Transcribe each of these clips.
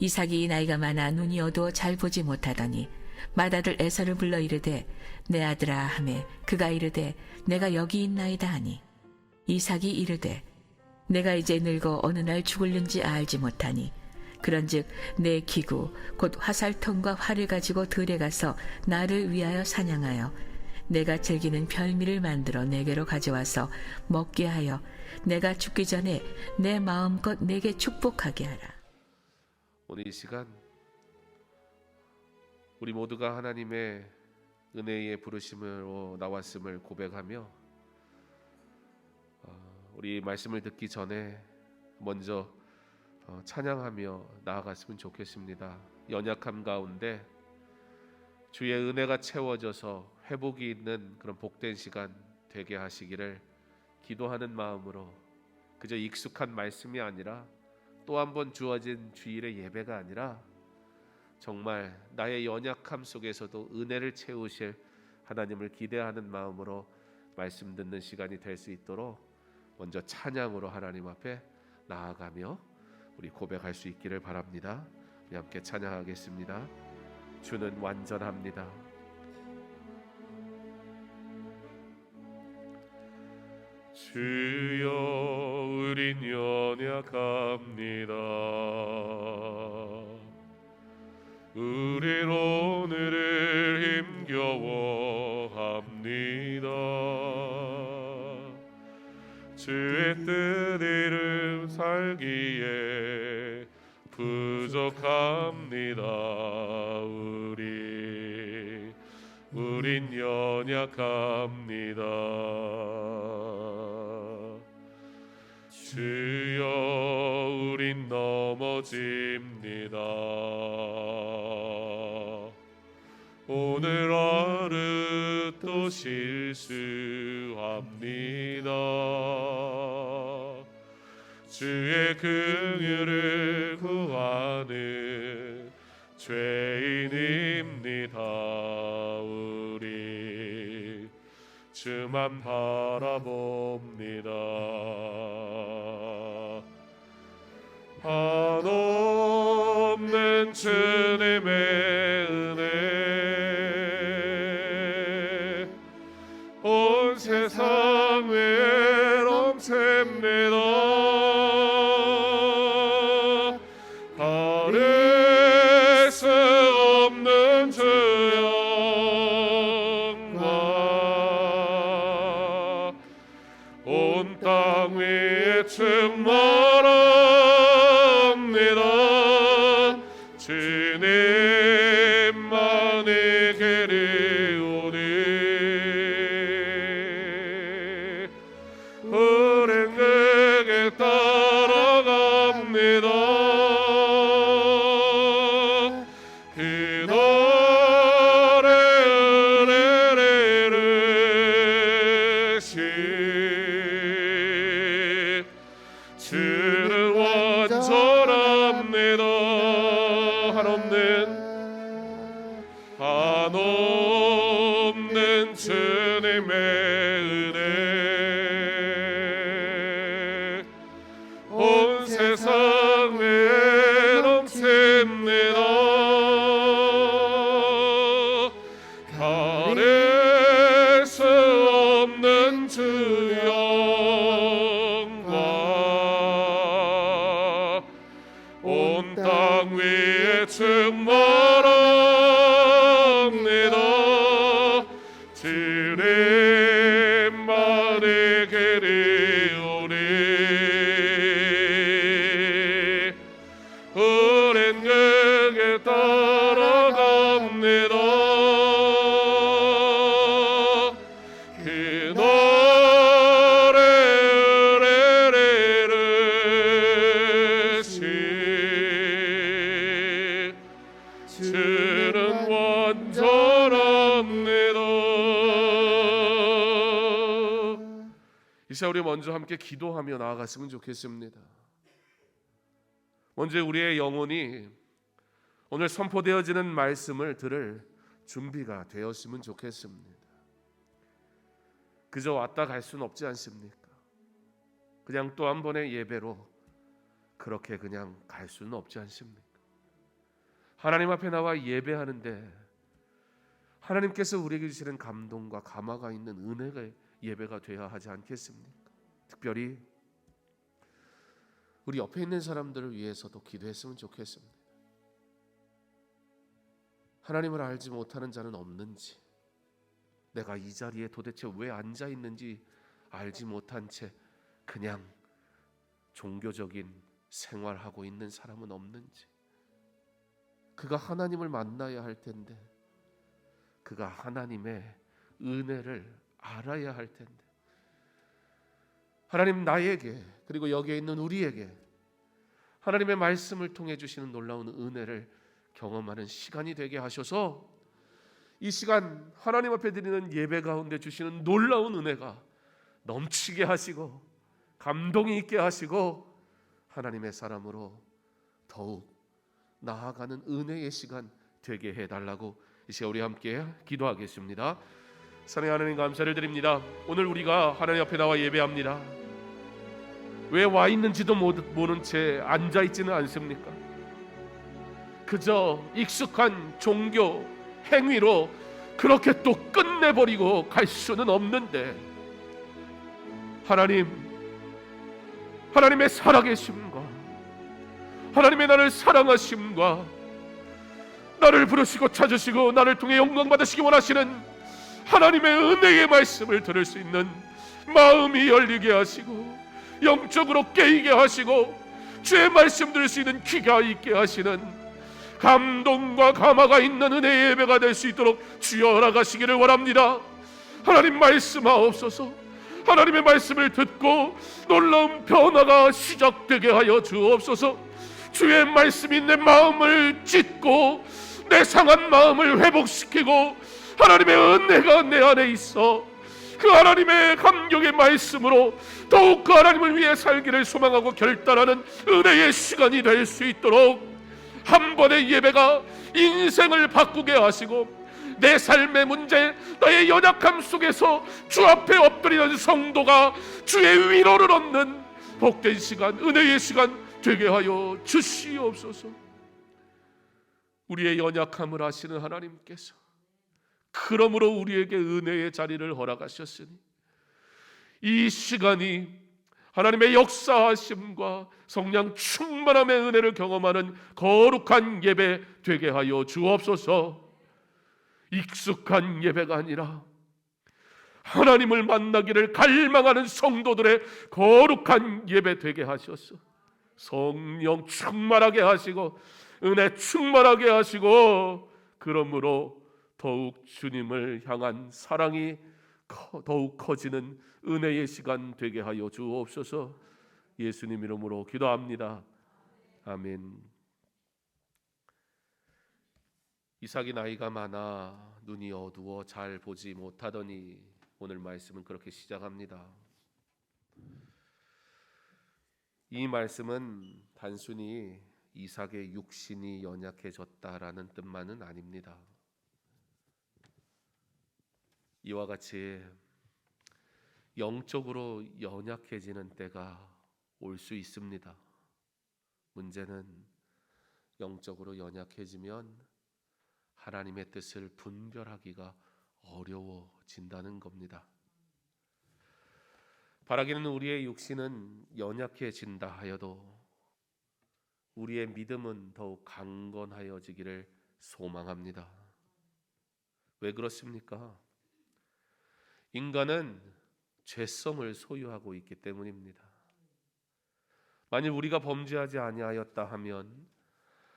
이삭이 나이가 많아 눈이 어두워 잘 보지 못하더니 맏아들 에서를 불러 이르되 내 아들아 하매 그가 이르되 내가 여기 있나이다 하니 이삭이 이르되 내가 이제 늙어 어느 날 죽을는지 알지 못하니 그런즉 내 기구 곧 화살통과 활을 가지고 들에 가서 나를 위하여 사냥하여 내가 즐기는 별미를 만들어 내게로 가져와서 먹게 하여 내가 죽기 전에 내 마음껏 내게 축복하게 하라. 오늘 이 시간 우리 모두가 하나님의 은혜의 부르심으로 나왔음을 고백하며 우리 말씀을 듣기 전에 먼저 찬양하며 나아갔으면 좋겠습니다. 연약함 가운데 주의 은혜가 채워져서 회복이 있는 그런 복된 시간 되게 하시기를 기도하는 마음으로, 그저 익숙한 말씀이 아니라 또 한 번 주어진 주일의 예배가 아니라 정말 나의 연약함 속에서도 은혜를 채우실 하나님을 기대하는 마음으로 말씀 듣는 시간이 될 수 있도록 먼저 찬양으로 하나님 앞에 나아가며 우리 고백할 수 있기를 바랍니다. 우리 함께 찬양하겠습니다. 주는 완전합니다. 주여 우린 연약합니다. 우린 오늘을 힘겨워합니다. 주의 뜻 이름 살기에 부족합니다. 우린 연약합니다. 주여 우린 넘어집니다. 오늘 하루 또 실수합니다. 주의 긍휼을 구하는 죄인입니다. 우리 주만 바라봅니다. 한없는 주님의 은혜 온 세상 위에 넘칩니다. 가릴 수 없는 주 영광 온 땅 위에 충만합니다. 주님만이 계리오니 우린 그에게 따라갑니다. 그 노래 은혜를 이루시 주는 완전합니다. 한없는 주님의 은혜 온 세상 위에 넘칩니다. 가릴 수 없는 주 영광 온 땅 위에 충만합니다. 주님만이 계리오니 우린 그에게 따라갑니다. 그 노래 은혜를 이루시 주는 완전합니다. 이 시간 우리 먼저 함께 기도하며 나아갔으면 좋겠습니다. 먼저 우리의 영혼이 오늘 선포되어지는 말씀을 들을 준비가 되었으면 좋겠습니다. 그저 왔다 갈 수는 없지 않습니까? 그냥 또 한 번의 예배로 그렇게 그냥 갈 수는 없지 않습니까? 하나님 앞에 나와 예배하는데 하나님께서 우리에게 주시는 감동과 감화가 있는 은혜가 예배가 되어야 하지 않겠습니까? 특별히 우리 옆에 있는 사람들을 위해서도 기도했으면 좋겠습니다. 하나님을 알지 못하는 자는 없는지, 내가 이 자리에 도대체 왜 앉아 있는지 알지 못한 채 그냥 종교적인 생활하고 있는 사람은 없는지, 그가 하나님을 만나야 할 텐데, 그가 하나님의 은혜를 알아야 할 텐데, 하나님 나에게 그리고 여기에 있는 우리에게 하나님의 말씀을 통해 주시는 놀라운 은혜를 경험하는 시간이 되게 하셔서 이 시간 하나님 앞에 드리는 예배 가운데 주시는 놀라운 은혜가 넘치게 하시고 감동이 있게 하시고 하나님의 사람으로 더욱 나아가는 은혜의 시간 되게 해달라고 이 시간 우리 함께 기도하겠습니다. 사랑하는 하나님 감사를 드립니다. 오늘 우리가 하나님 앞에 나와 예배합니다. 왜 와 있는지도 모른 채 앉아 있지는 않습니까? 그저 익숙한 종교 행위로 그렇게 또 끝내버리고 갈 수는 없는데, 하나님의 살아계심과 하나님의 나를 사랑하심과 나를 부르시고 찾으시고 나를 통해 영광 받으시기 원하시는 하나님의 은혜의 말씀을 들을 수 있는 마음이 열리게 하시고 영적으로 깨이게 하시고 주의 말씀 들을 수 있는 귀가 있게 하시는 감동과 감화가 있는 은혜의 예배가 될 수 있도록 주여 나가시기를 원합니다. 하나님 말씀하옵소서. 하나님의 말씀을 듣고 놀라운 변화가 시작되게 하여 주옵소서. 주의 말씀이 내 마음을 찢고 내 상한 마음을 회복시키고 하나님의 은혜가 내 안에 있어 그 하나님의 감격의 말씀으로 더욱 그 하나님을 위해 살기를 소망하고 결단하는 은혜의 시간이 될 수 있도록 한 번의 예배가 인생을 바꾸게 하시고 내 삶의 문제, 나의 연약함 속에서 주 앞에 엎드리는 성도가 주의 위로를 얻는 복된 시간, 은혜의 시간 되게 하여 주시옵소서. 우리의 연약함을 아시는 하나님께서 그러므로 우리에게 은혜의 자리를 허락하셨으니 이 시간이 하나님의 역사하심과 성령 충만함의 은혜를 경험하는 거룩한 예배 되게 하여 주옵소서. 익숙한 예배가 아니라 하나님을 만나기를 갈망하는 성도들의 거룩한 예배 되게 하셔서 성령 충만하게 하시고 은혜 충만하게 하시고 그러므로 더욱 주님을 향한 사랑이 더욱 커지는 은혜의 시간 되게 하여 주옵소서. 예수님 이름으로 기도합니다. 아멘. 이삭이 나이가 많아 눈이 어두워 잘 보지 못하더니 오늘 말씀은 그렇게 시작합니다. 이 말씀은 단순히 이삭의 육신이 연약해졌다라는 뜻만은 아닙니다. 이와 같이 영적으로 연약해지는 때가 올 수 있습니다. 문제는 영적으로 연약해지면 하나님의 뜻을 분별하기가 어려워진다는 겁니다. 바라기는 우리의 육신은 연약해진다 하여도 우리의 믿음은 더욱 강건하여지기를 소망합니다. 왜 그렇습니까? 인간은 죄성을 소유하고 있기 때문입니다. 만일 우리가 범죄하지 아니하였다 하면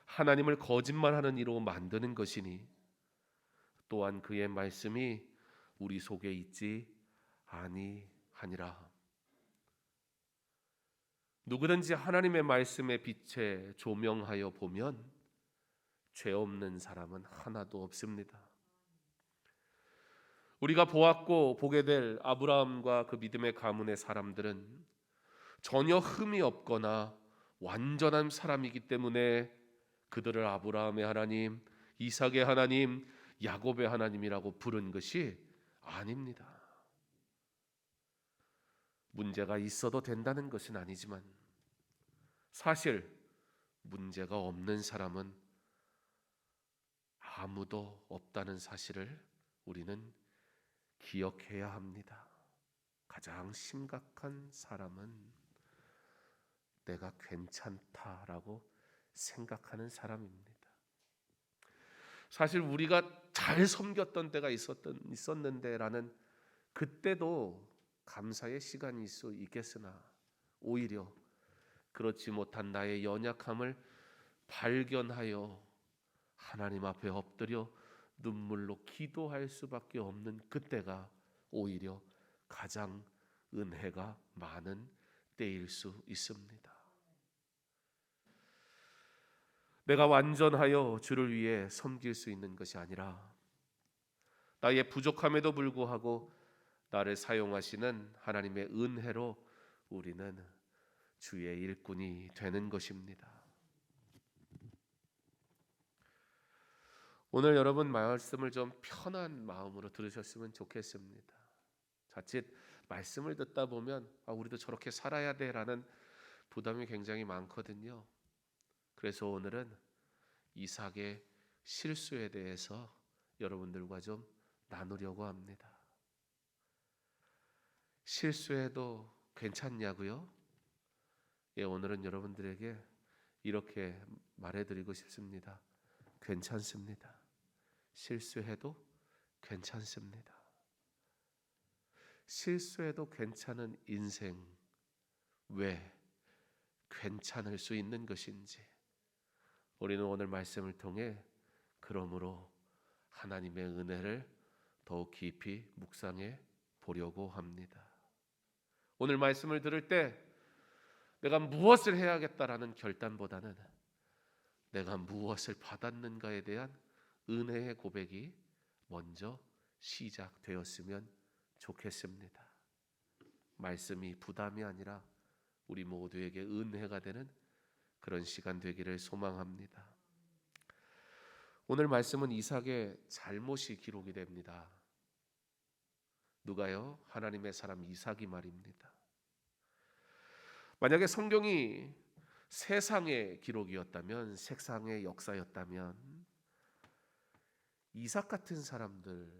하나님을 거짓말하는 이로 만드는 것이니 또한 그의 말씀이 우리 속에 있지 아니하니라. 누구든지 하나님의 말씀의 빛에 조명하여 보면 죄 없는 사람은 하나도 없습니다. 우리가 보았고 보게 될 아브라함과 그 믿음의 가문의 사람들은 전혀 흠이 없거나 완전한 사람이기 때문에 그들을 아브라함의 하나님, 이삭의 하나님, 야곱의 하나님이라고 부른 것이 아닙니다. 문제가 있어도 된다는 것은 아니지만 사실 문제가 없는 사람은 아무도 없다는 사실을 우리는 기억해야 합니다. 가장 심각한 사람은 내가 괜찮다라고 생각하는 사람입니다. 사실 우리가 잘 섬겼던 때가 있었는데라는 그때도 감사의 시간일 수 있겠으나 오히려 그렇지 못한 나의 연약함을 발견하여 하나님 앞에 엎드려 눈물로 기도할 수밖에 없는 그때가 오히려 가장 은혜가 많은 때일 수 있습니다. 내가 완전하여 주를 위해 섬길 수 있는 것이 아니라 나의 부족함에도 불구하고 나를 사용하시는 하나님의 은혜로 우리는 주의 일꾼이 되는 것입니다. 오늘 여러분 말씀을 좀 편한 마음으로 들으셨으면 좋겠습니다. 자칫 말씀을 듣다 보면 우리도 저렇게 살아야 돼라는 부담이 굉장히 많거든요. 그래서 오늘은 이삭의 실수에 대해서 여러분들과 좀 나누려고 합니다. 실수해도 괜찮냐고요? 예, 오늘은 여러분들에게 이렇게 말해드리고 싶습니다. 괜찮습니다. 실수해도 괜찮습니다. 실수해도 괜찮은 인생, 왜 괜찮을 수 있는 것인지 우리는 오늘 말씀을 통해 그러므로 하나님의 은혜를 더욱 깊이 묵상해 보려고 합니다. 오늘 말씀을 들을 때 내가 무엇을 해야겠다라는 결단보다는 내가 무엇을 받았는가에 대한 은혜의 고백이 먼저 시작되었으면 좋겠습니다. 말씀이 부담이 아니라 우리 모두에게 은혜가 되는 그런 시간 되기를 소망합니다. 오늘 말씀은 이삭의 잘못이 기록이 됩니다. 누가요? 하나님의 사람 이삭이 말입니다. 만약에 성경이 세상의 기록이었다면, 세상의 역사였다면 이삭 같은 사람들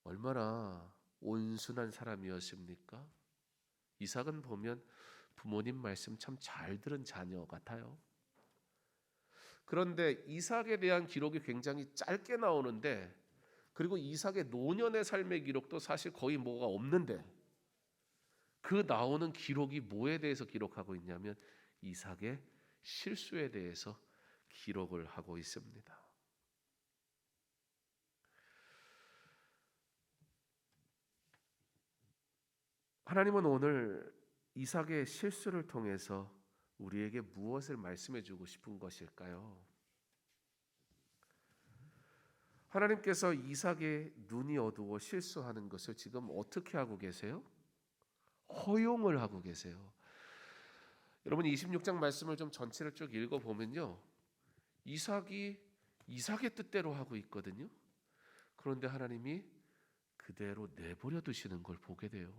얼마나 온순한 사람이었습니까? 이삭은 보면 부모님 말씀 참 잘 들은 자녀 같아요. 그런데 이삭에 대한 기록이 굉장히 짧게 나오는데, 그리고 이삭의 노년의 삶의 기록도 사실 거의 뭐가 없는데, 그 나오는 기록이 뭐에 대해서 기록하고 있냐면 이삭의 실수에 대해서 기록을 하고 있습니다. 하나님은 오늘 이삭의 실수를 통해서 우리에게 무엇을 말씀해 주고 싶은 것일까요? 하나님께서 이삭의 눈이 어두워 실수하는 것을 지금 어떻게 하고 계세요? 허용을 하고 계세요. 여러분 26장 말씀을 좀 전체를 쭉 읽어보면요, 이삭이 이삭의 뜻대로 하고 있거든요. 그런데 하나님이 그대로 내버려 두시는 걸 보게 돼요.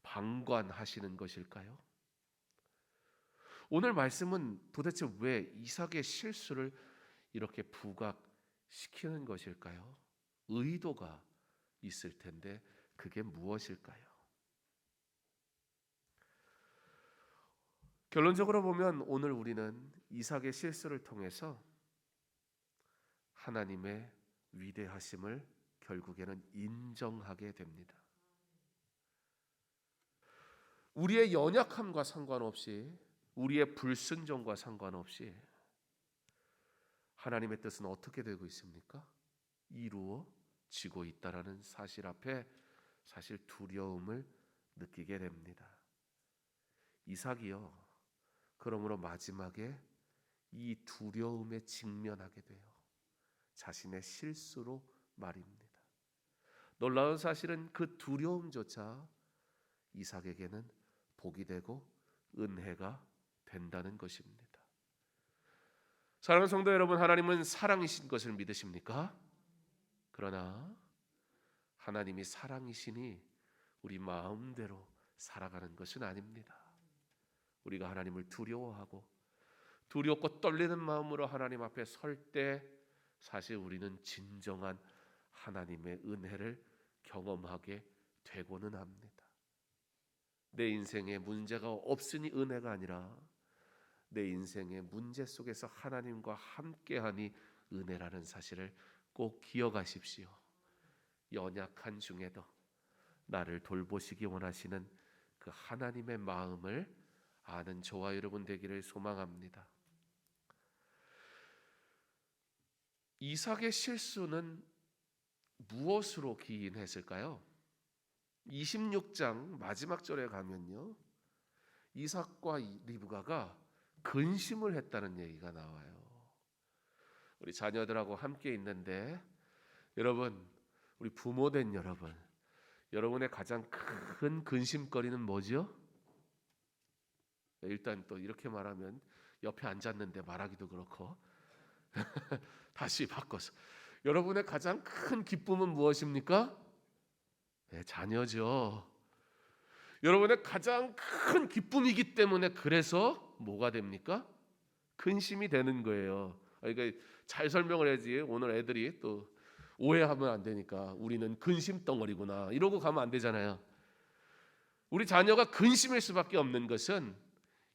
방관하시는 것일까요? 오늘 말씀은 도대체 왜 이삭의 실수를 이렇게 부각시키는 것일까요? 의도가 있을 텐데 그게 무엇일까요? 결론적으로 보면 오늘 우리는 이삭의 실수를 통해서 하나님의 위대하심을 결국에는 인정하게 됩니다. 우리의 연약함과 상관없이, 우리의 불순종과 상관없이 하나님의 뜻은 어떻게 되고 있습니까? 이루어지고 있다라는 사실 앞에 사실 두려움을 느끼게 됩니다. 이삭이요, 그러므로 마지막에 이 두려움에 직면하게 돼요. 자신의 실수로 말입니다. 놀라운 사실은 그 두려움조차 이삭에게는 복이 되고 은혜가 된다는 것입니다. 사랑하는 성도 여러분, 하나님은 사랑이신 것을 믿으십니까? 그러나 하나님이 사랑이시니 우리 마음대로 살아가는 것은 아닙니다. 우리가 하나님을 두려워하고 두렵고 떨리는 마음으로 하나님 앞에 설 때 사실 우리는 진정한 하나님의 은혜를 경험하게 되고는 합니다. 내 인생에 문제가 없으니 은혜가 아니라 내 인생의 문제 속에서 하나님과 함께하니 은혜라는 사실을 꼭 기억하십시오. 연약한 중에도 나를 돌보시기 원하시는 그 하나님의 마음을 아는 저와 여러분 되기를 소망합니다. 이삭의 실수는 무엇으로 기인했을까요? 26장 마지막 절에 가면요, 이삭과 리브가가 근심을 했다는 얘기가 나와요. 우리 자녀들하고 함께 있는데 여러분, 우리 부모된 여러분, 여러분의 가장 큰 근심거리는 뭐죠? 일단 또 이렇게 말하면 옆에 앉았는데 말하기도 그렇고 다시 바꿔서 여러분의 가장 큰 기쁨은 무엇입니까? 네, 자녀죠. 여러분의 가장 큰 기쁨이기 때문에 그래서 뭐가 됩니까? 근심이 되는 거예요. 그러니까 잘 설명을 해야지 오늘 애들이 또 오해하면 안 되니까 우리는 근심 덩어리구나 이러고 가면 안 되잖아요. 우리 자녀가 근심일 수밖에 없는 것은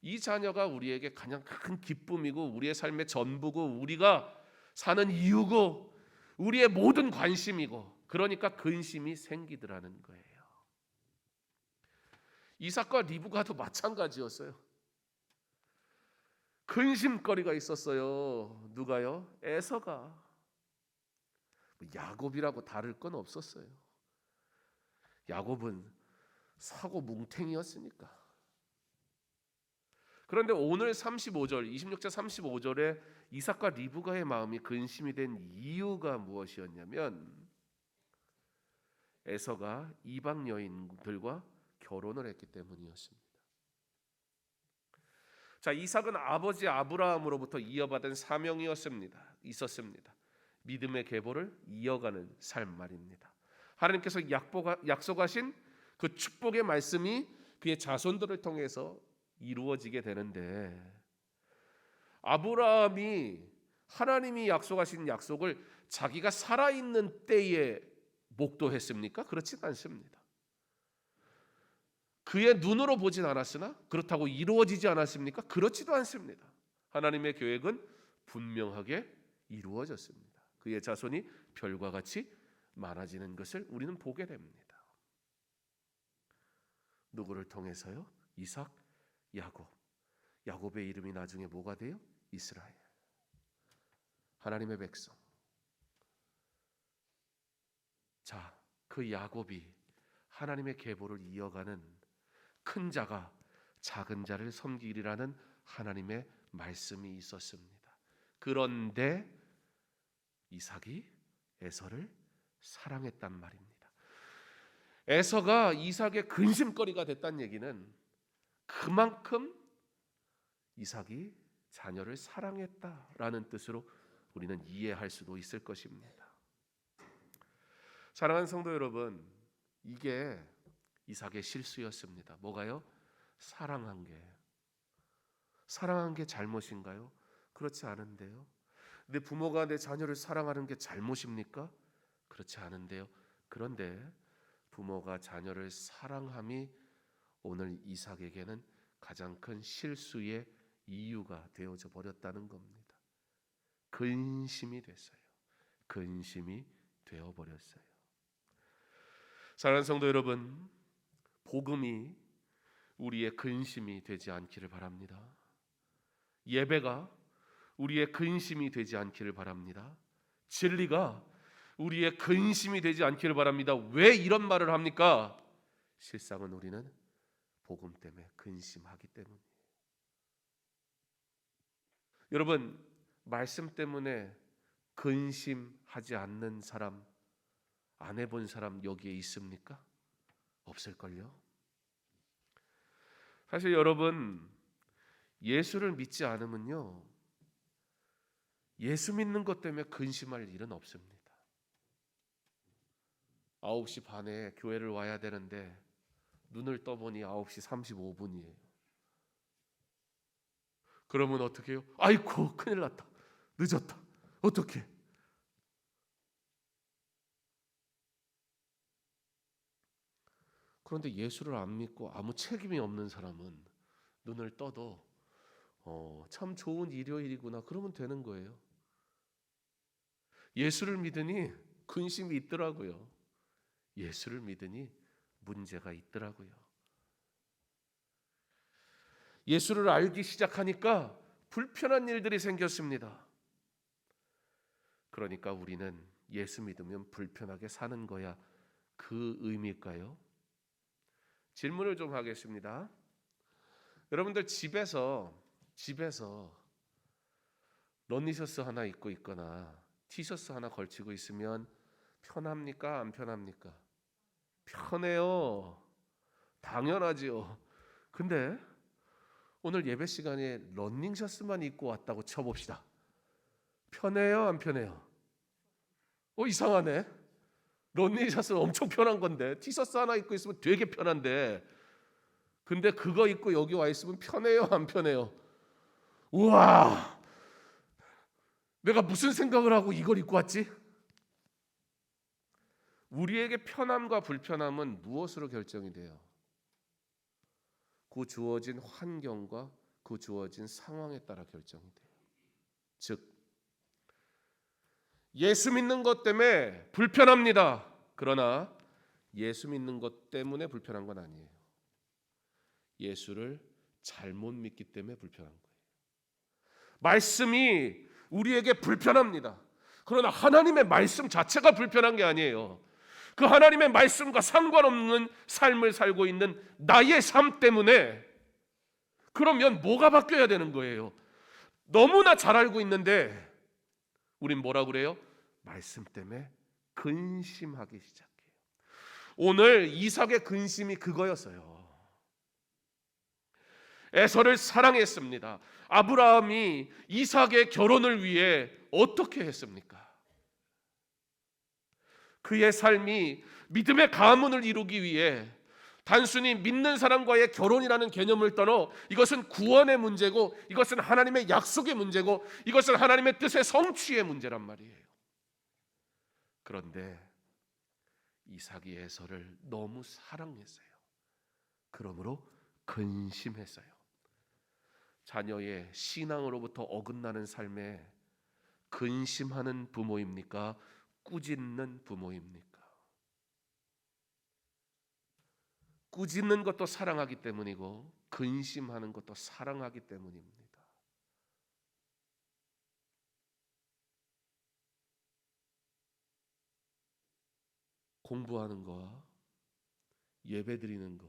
이 자녀가 우리에게 가장 큰 기쁨이고 우리의 삶의 전부고 우리가 사는 이유고 우리의 모든 관심이고 그러니까 근심이 생기더라는 거예요. 이삭과 리브가도 마찬가지였어요. 근심거리가 있었어요. 누가요? 에서가. 야곱이라고 다를 건 없었어요. 야곱은 사고 뭉탱이였으니까. 그런데 오늘 35절, 26장 35절에 이삭과 리브가의 마음이 근심이 된 이유가 무엇이었냐면 에서가 이방 여인들과 결혼을 했기 때문이었습니다. 자, 이삭은 아버지 아브라함으로부터 이어받은 사명이었습니다. 있었습니다. 믿음의 계보를 이어가는 삶 말입니다. 하나님께서 약속하신 그 축복의 말씀이 그의 자손들을 통해서 이루어지게 되는데 아브라함이 하나님이 약속하신 약속을 자기가 살아있는 때에 목도했습니까? 그렇지는 않습니다. 그의 눈으로 보진 않았으나 그렇다고 이루어지지 않았습니까? 그렇지도 않습니다. 하나님의 계획은 분명하게 이루어졌습니다. 그의 자손이 별과 같이 많아지는 것을 우리는 보게 됩니다. 누구를 통해서요? 이삭, 야곱. 야곱의 이름이 나중에 뭐가 돼요? 이스라엘. 하나님의 백성. 자, 그 야곱이 하나님의 계보를 이어가는 큰 자가 작은 자를 섬기리라는 하나님의 말씀이 있었습니다. 그런데 이삭이 에서를 사랑했단 말입니다. 에서가 이삭의 근심거리가 됐다는 얘기는 그만큼 이삭이 자녀를 사랑했다라는 뜻으로 우리는 이해할 수도 있을 것입니다. 사랑하는 성도 여러분, 이게 이삭의 실수였습니다. 뭐가요? 사랑한 게 잘못인가요? 그렇지 않은데요. 내 부모가 내 자녀를 사랑하는 게 잘못입니까? 그렇지 않은데요. 그런데 부모가 자녀를 사랑함이 오늘 이삭에게는 가장 큰 실수의 이유가 되어져 버렸다는 겁니다. 근심이 됐어요. 근심이 되어버렸어요. 사랑하는 성도 여러분, 복음이 우리의 근심이 되지 않기를 바랍니다. 예배가 우리의 근심이 되지 않기를 바랍니다. 진리가 우리의 근심이 되지 않기를 바랍니다. 왜 이런 말을 합니까? 실상은 우리는 복음 때문에 근심하기 때문이에요. 여러분, 말씀 때문에 근심하지 않는 사람, 안 해본 사람 여기에 있습니까? 없을걸요? 사실 여러분, 예수를 믿지 않으면요, 예수 믿는 것 때문에 근심할 일은 없습니다. 9시 반에 교회를 와야 되는데 눈을 떠보니 9시 35분이에요. 그러면 어떻게 해요? 아이고 큰일 났다. 늦었다. 어떻게? 그런데 예수를 안 믿고 아무 책임이 없는 사람은 눈을 떠도 참 좋은 일요일이구나 그러면 되는 거예요. 예수를 믿으니 근심이 있더라고요. 예수를 믿으니 문제가 있더라고요. 예수를 알기 시작하니까 불편한 일들이 생겼습니다. 그러니까 우리는 예수 믿으면 불편하게 사는 거야. 그 의미일까요? 질문을 좀 하겠습니다. 여러분들 집에서 러닝셔츠 하나 입고 있거나 티셔츠 하나 걸치고 있으면 편합니까? 안 편합니까? 편해요. 당연하지요. 근데 오늘 예배 시간에 러닝셔츠만 입고 왔다고 쳐봅시다. 편해요? 안 편해요? 이상하네. 러닝셔츠는 엄청 편한 건데 티셔츠 하나 입고 있으면 되게 편한데 근데 그거 입고 여기 와 있으면 편해요? 안 편해요? 우와, 내가 무슨 생각을 하고 이걸 입고 왔지? 우리에게 편함과 불편함은 무엇으로 결정이 돼요? 그 주어진 환경과 그 주어진 상황에 따라 결정이 돼요. 즉 예수 믿는 것 때문에 불편합니다. 그러나 예수 믿는 것 때문에 불편한 건 아니에요. 예수를 잘못 믿기 때문에 불편한 거예요. 말씀이 우리에게 불편합니다. 그러나 하나님의 말씀 자체가 불편한 게 아니에요. 그 하나님의 말씀과 상관없는 삶을 살고 있는 나의 삶 때문에 그러면 뭐가 바뀌어야 되는 거예요? 너무나 잘 알고 있는데 우린 뭐라 그래요? 말씀 때문에 근심하기 시작해요. 오늘 이삭의 근심이 그거였어요. 에서를 사랑했습니다. 아브라함이 이삭의 결혼을 위해 어떻게 했습니까? 그의 삶이 믿음의 가문을 이루기 위해 단순히 믿는 사람과의 결혼이라는 개념을 떠나 이것은 구원의 문제고 이것은 하나님의 약속의 문제고 이것은 하나님의 뜻의 성취의 문제란 말이에요. 그런데 이삭이 에서를 너무 사랑했어요. 그러므로 근심했어요. 자녀의 신앙으로부터 어긋나는 삶에 근심하는 부모입니까? 꾸짖는 부모입니까? 꾸짖는 것도 사랑하기 때문이고 근심하는 것도 사랑하기 때문입니다. 공부하는 거와 예배드리는 거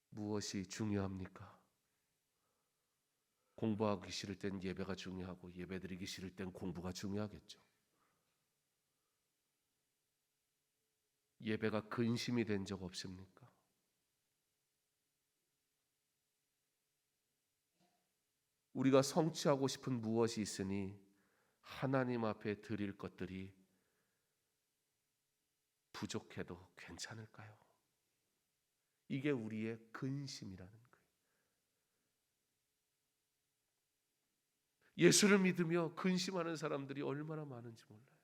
무엇이 중요합니까? 공부하기 싫을 땐 예배가 중요하고 예배드리기 싫을 땐 공부가 중요하겠죠. 예배가 근심이 된 적 없습니까? 우리가 성취하고 싶은 무엇이 있으니 하나님 앞에 드릴 것들이 부족해도 괜찮을까요? 이게 우리의 근심이라는 거예요. 예수를 믿으며 근심하는 사람들이 얼마나 많은지 몰라요.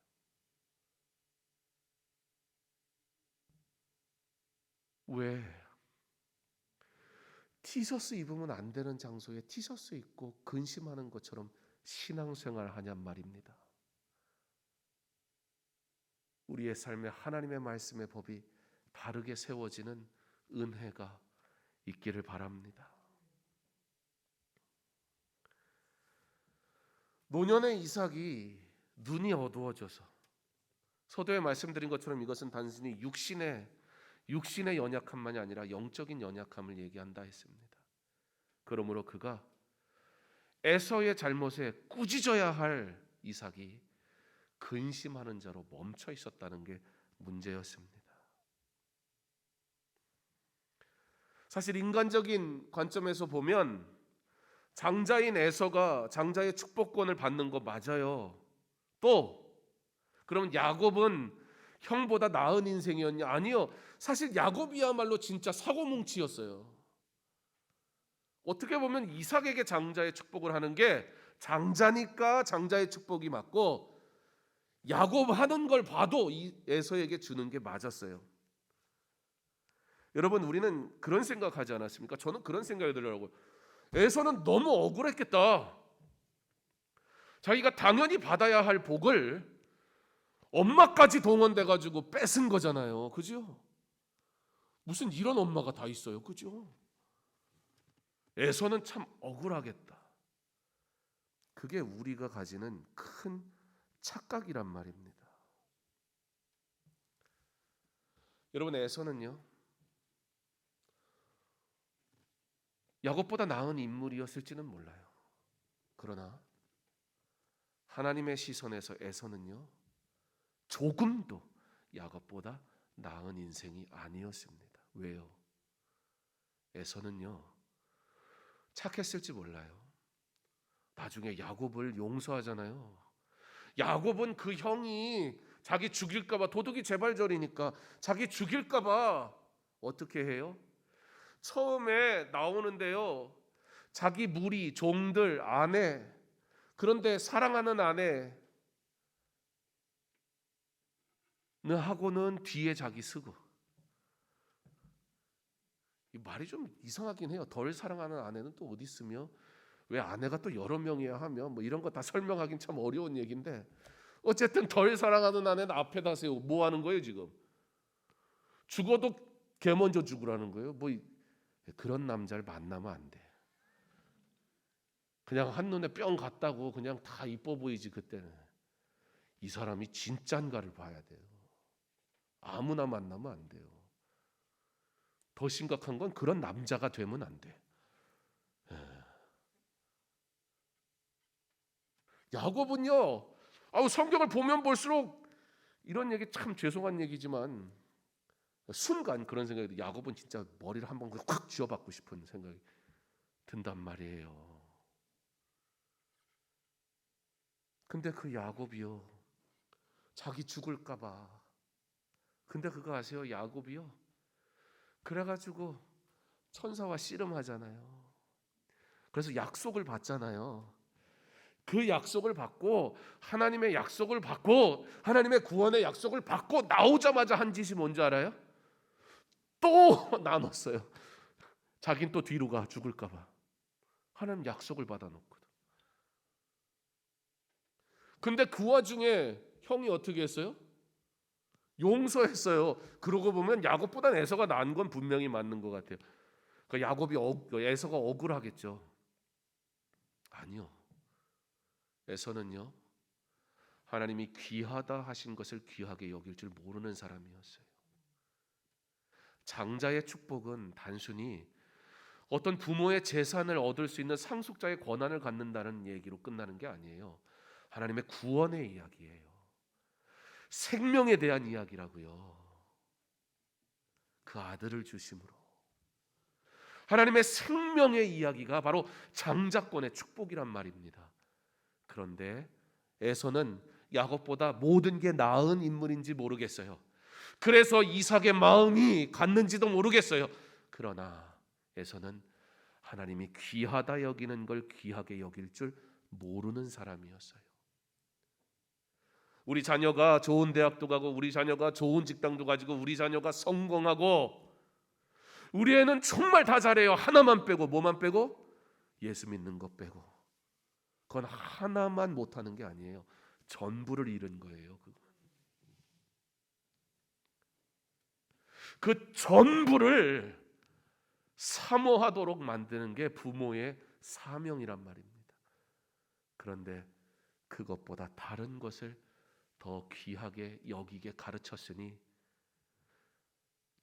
왜? 티셔츠 입으면 안 되는 장소에 티셔츠 입고 근심하는 것처럼 신앙생활 하냔 말입니다. 우리의 삶에 하나님의 말씀의 법이 바르게 세워지는 은혜가 있기를 바랍니다. 노년의 이삭이 눈이 어두워져서 서두에 말씀드린 것처럼 이것은 단순히 육신의 연약함만이 아니라 영적인 연약함을 얘기한다 했습니다. 그러므로 그가 에서의 잘못에 꾸짖어야 할 이삭이 근심하는 자로 멈춰 있었다는 게 문제였습니다. 사실 인간적인 관점에서 보면 장자인 에서가 장자의 축복권을 받는 거 맞아요. 또 그럼 야곱은 형보다 나은 인생이었냐? 아니요. 사실 야곱이야말로 진짜 사고뭉치였어요. 어떻게 보면 이삭에게 장자의 축복을 하는 게 장자니까 장자의 축복이 맞고, 야곱 하는 걸 봐도 이 에서에게 주는 게 맞았어요. 여러분, 우리는 그런 생각하지 않았습니까? 저는 그런 생각이 들더라고요. 에서는 너무 억울했겠다. 자기가 당연히 받아야 할 복을 엄마까지 동원돼 가지고 뺏은 거잖아요. 그죠? 무슨 이런 엄마가 다 있어요. 그죠? 에서는 참 억울하겠다. 그게 우리가 가지는 큰 착각이란 말입니다. 여러분, 에서는요, 야곱보다 나은 인물이었을지는 몰라요. 그러나 하나님의 시선에서 에서는요, 조금도 야곱보다 나은 인생이 아니었습니다. 왜요? 에서는요, 착했을지 몰라요. 나중에 야곱을 용서하잖아요. 야곱은 그 형이 자기 죽일까봐, 도둑이 재발절이니까 자기 죽일까봐 어떻게 해요? 처음에 나오는데요, 자기 무리, 종들, 아내, 그런데 사랑하는 아내는 하고는 뒤에 자기 쓰고. 이 말이 좀 이상하긴 해요. 덜 사랑하는 아내는 또 어디 있으며, 왜 아내가 또 여러 명이야 하며, 뭐 이런 거 다 설명하긴 참 어려운 얘기인데, 어쨌든 덜 사랑하는 아내는 앞에다 세우고. 뭐 하는 거예요 지금? 죽어도 걔 먼저 죽으라는 거예요. 뭐 그런 남자를 만나면 안 돼. 그냥 한눈에 뿅 갔다고 그냥 다 이뻐 보이지. 그때는 이 사람이 진짠가를 봐야 돼요. 아무나 만나면 안 돼요. 더 심각한 건 그런 남자가 되면 안 돼. 야곱은요, 성경을 보면 볼수록, 이런 얘기 참 죄송한 얘기지만 순간 그런 생각이 들어요. 야곱은 진짜 머리를 한번 확 쥐어박고 싶은 생각이 든단 말이에요. 근데 그 야곱이요, 자기 죽을까봐. 근데 그거 아세요? 야곱이요, 그래가지고 천사와 씨름하잖아요. 그래서 약속을 받잖아요. 그 약속을 받고, 하나님의 약속을 받고, 하나님의 구원의 약속을 받고 나오자마자 한 짓이 뭔지 알아요? 또 나눴어요. 자긴 또 뒤로 가, 죽을까봐. 하나님 약속을 받아놓거든. 근데 그 와중에 형이 어떻게 했어요? 용서했어요. 그러고 보면 야곱보다 에서가 나은 건 분명히 맞는 것 같아요. 그 야곱이 에서가 억울하겠죠. 아니요. 에서는요, 하나님이 귀하다 하신 것을 귀하게 여길 줄 모르는 사람이었어요. 장자의 축복은 단순히 어떤 부모의 재산을 얻을 수 있는 상속자의 권한을 갖는다는 얘기로 끝나는 게 아니에요. 하나님의 구원의 이야기예요. 생명에 대한 이야기라고요. 그 아들을 주심으로 하나님의 생명의 이야기가 바로 장자권의 축복이란 말입니다. 그런데 에서는 야곱보다 모든 게 나은 인물인지 모르겠어요. 그래서 이삭의 마음이 갔는지도 모르겠어요. 그러나 에서는 하나님이 귀하다 여기는 걸 귀하게 여길 줄 모르는 사람이었어요. 우리 자녀가 좋은 대학도 가고, 우리 자녀가 좋은 직장도 가지고, 우리 자녀가 성공하고, 우리 애는 정말 다 잘해요. 하나만 빼고. 뭐만 빼고? 예수 믿는 것 빼고. 그건 하나만 못하는 게 아니에요. 전부를 잃은 거예요. 그 전부를 사모하도록 만드는 게 부모의 사명이란 말입니다. 그런데 그것보다 다른 것을 더 귀하게 여기게 가르쳤으니,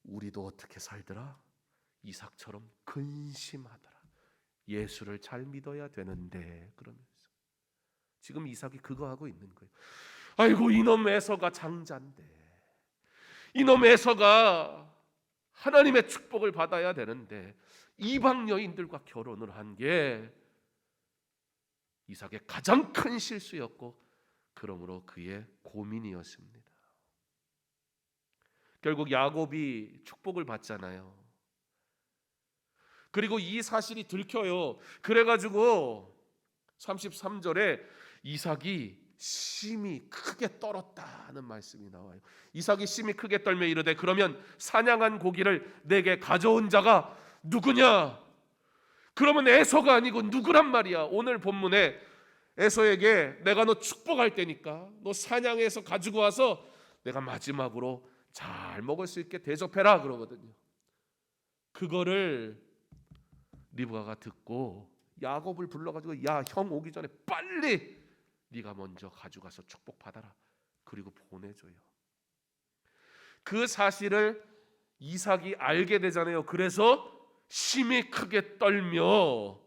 우리도 어떻게 살더라? 이삭처럼 근심하더라. 예수를 잘 믿어야 되는데. 그러면서 지금 이삭이 그거 하고 있는 거예요. 아이고, 이놈 에서가 장자인데, 이놈 에서가 하나님의 축복을 받아야 되는데 이방 여인들과 결혼을 한 게 이삭의 가장 큰 실수였고, 그러므로 그의 고민이었습니다. 결국 야곱이 축복을 받잖아요. 그리고 이 사실이 들켜요. 그래가지고 33절에 이삭이 심히 크게 떨었다는 말씀이 나와요. 이삭이 심히 크게 떨며 이르되 그러면 사냥한 고기를 내게 가져온 자가 누구냐? 그러면 에서가 아니고 누구란 말이야. 오늘 본문에 에서에게 내가 너 축복할 테니까 너 사냥해서 가지고 와서 내가 마지막으로 잘 먹을 수 있게 대접해라 그러거든요. 그거를 리브가가 듣고 야곱을 불러가지고 야, 형 오기 전에 빨리 네가 먼저 가져가서 축복받아라. 그리고 보내줘요. 그 사실을 이삭이 알게 되잖아요. 그래서 심히 크게 떨며,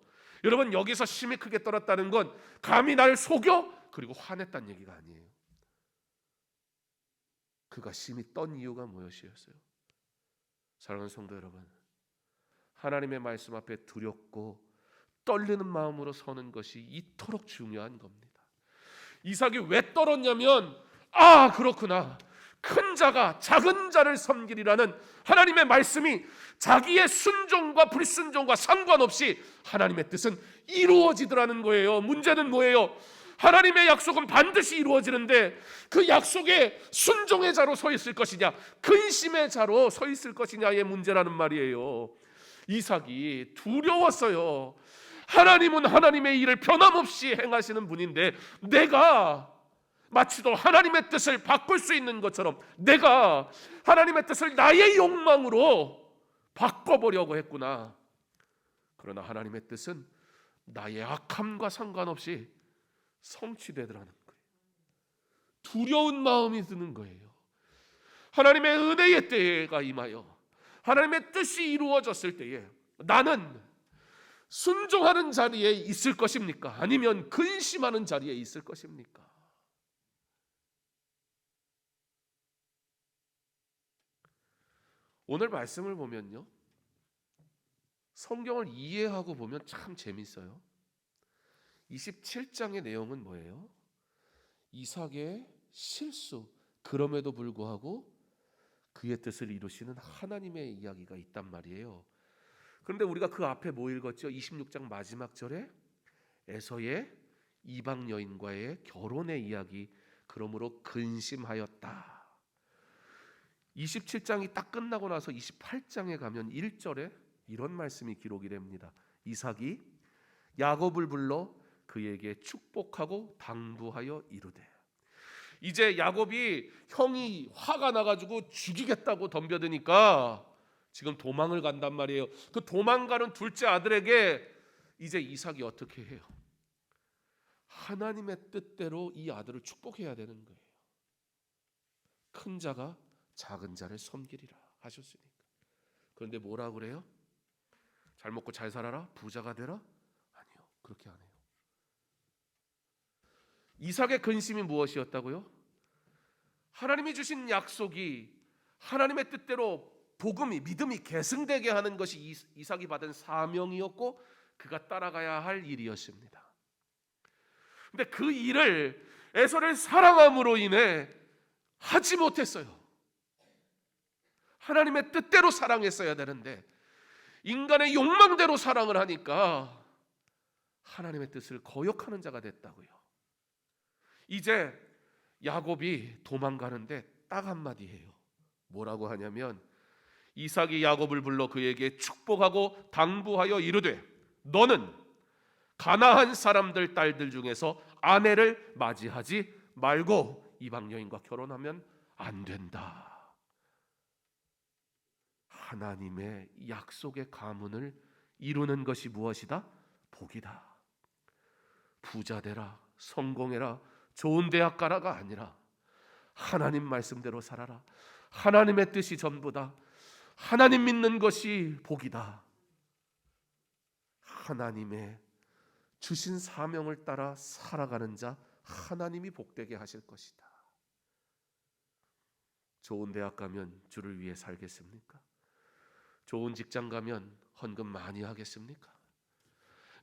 여러분 여기서 심히 크게 떨었다는 건 감히 날 속여? 그리고 화냈다는 얘기가 아니에요. 그가 심히 떤 이유가 무엇이었어요? 사랑하는 성도 여러분, 하나님의 말씀 앞에 두렵고 떨리는 마음으로 서는 것이 이토록 중요한 겁니다. 이삭이 왜 떨었냐면, 아 그렇구나, 큰 자가 작은 자를 섬기리라는 하나님의 말씀이 자기의 순종과 불순종과 상관없이 하나님의 뜻은 이루어지더라는 거예요. 문제는 뭐예요? 하나님의 약속은 반드시 이루어지는데 그 약속에 순종의 자로 서 있을 것이냐, 근심의 자로 서 있을 것이냐의 문제라는 말이에요. 이삭이 두려웠어요. 하나님은 하나님의 일을 변함없이 행하시는 분인데 내가 마치도 하나님의 뜻을 바꿀 수 있는 것처럼 내가 하나님의 뜻을 나의 욕망으로 바꿔보려고 했구나. 그러나 하나님의 뜻은 나의 악함과 상관없이 성취되더라는 거예요. 두려운 마음이 드는 거예요. 하나님의 은혜의 때가 임하여 하나님의 뜻이 이루어졌을 때에 나는 순종하는 자리에 있을 것입니까? 아니면 근심하는 자리에 있을 것입니까? 오늘 말씀을 보면요, 성경을 이해하고 보면 참 재밌어요. 27장의 내용은 뭐예요? 이삭의 실수, 그럼에도 불구하고 그의 뜻을 이루시는 하나님의 이야기가 있단 말이에요. 그런데 우리가 그 앞에 뭐 읽었죠? 26장 마지막 절에 에서의 이방 여인과의 결혼의 이야기, 그러므로 근심하였다. 27장이 딱 끝나고 나서 28장에 가면 1절에 이런 말씀이 기록이 됩니다. 이삭이 야곱을 불러 그에게 축복하고 당부하여 이르되, 이제 야곱이 형이 화가 나가지고 죽이겠다고 덤벼드니까 지금 도망을 간단 말이에요. 그 도망가는 둘째 아들에게 이제 이삭이 어떻게 해요? 하나님의 뜻대로 이 아들을 축복해야 되는 거예요. 큰 자가 작은 자를 섬기리라 하셨으니까. 그런데 뭐라 그래요? 잘 먹고 잘 살아라, 부자가 되라? 아니요, 그렇게 안 해요. 이삭의 근심이 무엇이었다고요? 하나님이 주신 약속이 하나님의 뜻대로 복음이, 믿음이 계승되게 하는 것이 이삭이 받은 사명이었고 그가 따라가야 할 일이었습니다. 근데 그 일을 에서를 사랑함으로 인해 하지 못했어요. 하나님의 뜻대로 사랑했어야 되는데 인간의 욕망대로 사랑을 하니까 하나님의 뜻을 거역하는 자가 됐다고요. 이제 야곱이 도망가는데 딱 한마디 해요. 뭐라고 하냐면, 이삭이 야곱을 불러 그에게 축복하고 당부하여 이르되 너는 가나안 사람들 딸들 중에서 아내를 맞이하지 말고 이방 여인과 결혼하면 안 된다. 하나님의 약속의 가문을 이루는 것이 무엇이다? 복이다. 부자 되라, 성공해라, 좋은 대학 가라가 아니라 하나님 말씀대로 살아라. 하나님의 뜻이 전부다. 하나님 믿는 것이 복이다. 하나님의 주신 사명을 따라 살아가는 자 하나님이 복되게 하실 것이다. 좋은 대학 가면 주를 위해 살겠습니까? 좋은 직장 가면 헌금 많이 하겠습니까?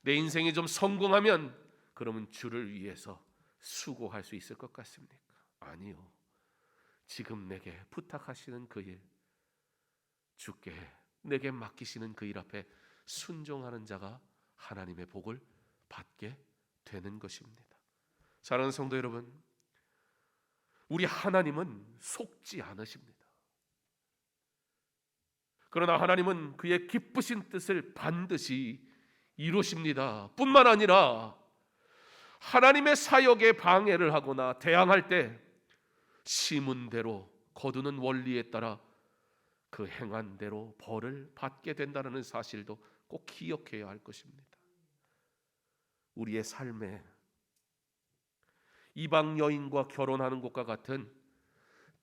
내 인생이 좀 성공하면 그러면 주를 위해서 수고할 수 있을 것 같습니까? 아니요. 지금 내게 부탁하시는 그 일, 주께 내게 맡기시는 그 일 앞에 순종하는 자가 하나님의 복을 받게 되는 것입니다. 사랑하는 성도 여러분, 우리 하나님은 속지 않으십니다. 그러나 하나님은 그의 기쁘신 뜻을 반드시 이루십니다. 뿐만 아니라 하나님의 사역에 방해를 하거나 대항할 때 심은 대로 거두는 원리에 따라 그 행한 대로 벌을 받게 된다는 사실도 꼭 기억해야 할 것입니다. 우리의 삶에 이방 여인과 결혼하는 것과 같은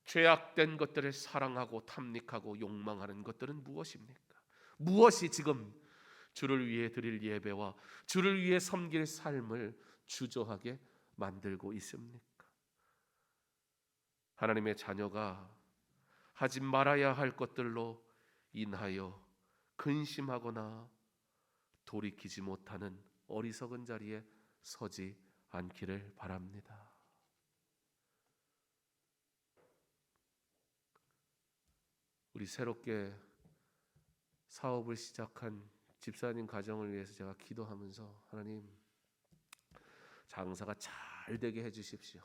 죄악된 것들을 사랑하고 탐닉하고 욕망하는 것들은 무엇입니까? 무엇이 지금 주를 위해 드릴 예배와 주를 위해 섬길 삶을 주저하게 만들고 있습니까? 하나님의 자녀가 하지 말아야 할 것들로 인하여 근심하거나 돌이키지 못하는 어리석은 자리에 서지 않기를 바랍니다. 우리 새롭게 사업을 시작한 집사님 가정을 위해서 제가 기도하면서 하나님, 장사가 잘 되게 해주십시오.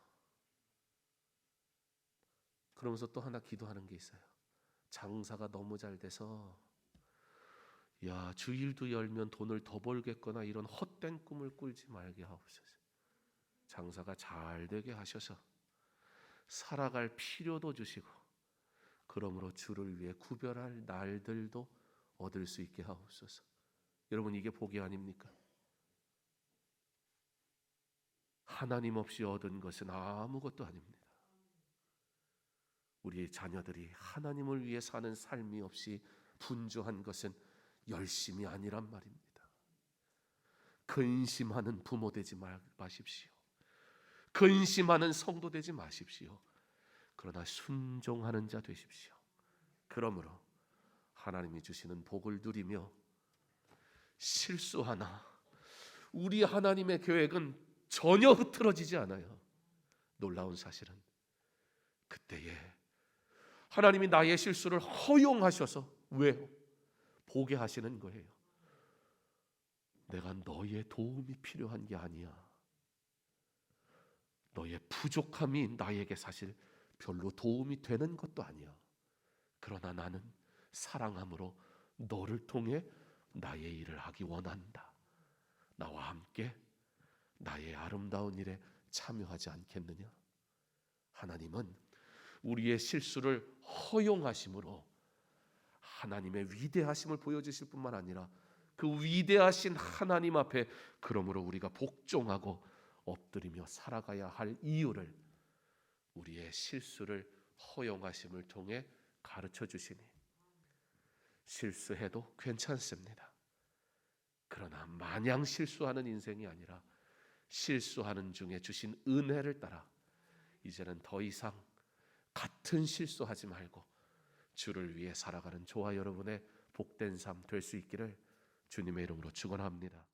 그러면서 또 하나 기도하는 게 있어요. 장사가 너무 잘 돼서 주일도 열면 돈을 더 벌겠거나 이런 헛된 꿈을 꿀지 말게 하옵소서. 장사가 잘 되게 하셔서 살아갈 필요도 주시고, 그러므로 주를 위해 구별할 날들도 얻을 수 있게 하옵소서. 여러분, 이게 복이 아닙니까? 하나님 없이 얻은 것은 아무것도 아닙니다. 우리의 자녀들이 하나님을 위해 사는 삶이 없이 분주한 것은 열심이 아니란 말입니다. 근심하는 부모 되지 마십시오. 근심하는 성도 되지 마십시오. 그러나 순종하는 자 되십시오. 그러므로 하나님이 주시는 복을 누리며 실수하나 우리 하나님의 계획은 전혀 흐트러지지 않아요. 놀라운 사실은 그때에 하나님이 나의 실수를 허용하셔서, 왜요? 보게 하시는 거예요. 내가 너의 도움이 필요한 게 아니야. 너의 부족함이 나에게 사실 별로 도움이 되는 것도 아니야. 그러나 나는 사랑함으로 너를 통해 나의 일을 하기 원한다. 나와 함께 나의 아름다운 일에 참여하지 않겠느냐? 하나님은 우리의 실수를 허용하심으로 하나님의 위대하심을 보여주실 뿐만 아니라 그 위대하신 하나님 앞에 그러므로 우리가 복종하고 엎드리며 살아가야 할 이유를 우리의 실수를 허용하심을 통해 가르쳐 주시니, 실수해도 괜찮습니다. 그러나 마냥 실수하는 인생이 아니라 실수하는 중에 주신 은혜를 따라 이제는 더 이상 같은 실수하지 말고 주를 위해 살아가는 저와 여러분의 복된 삶 될 수 있기를 주님의 이름으로 축원합니다.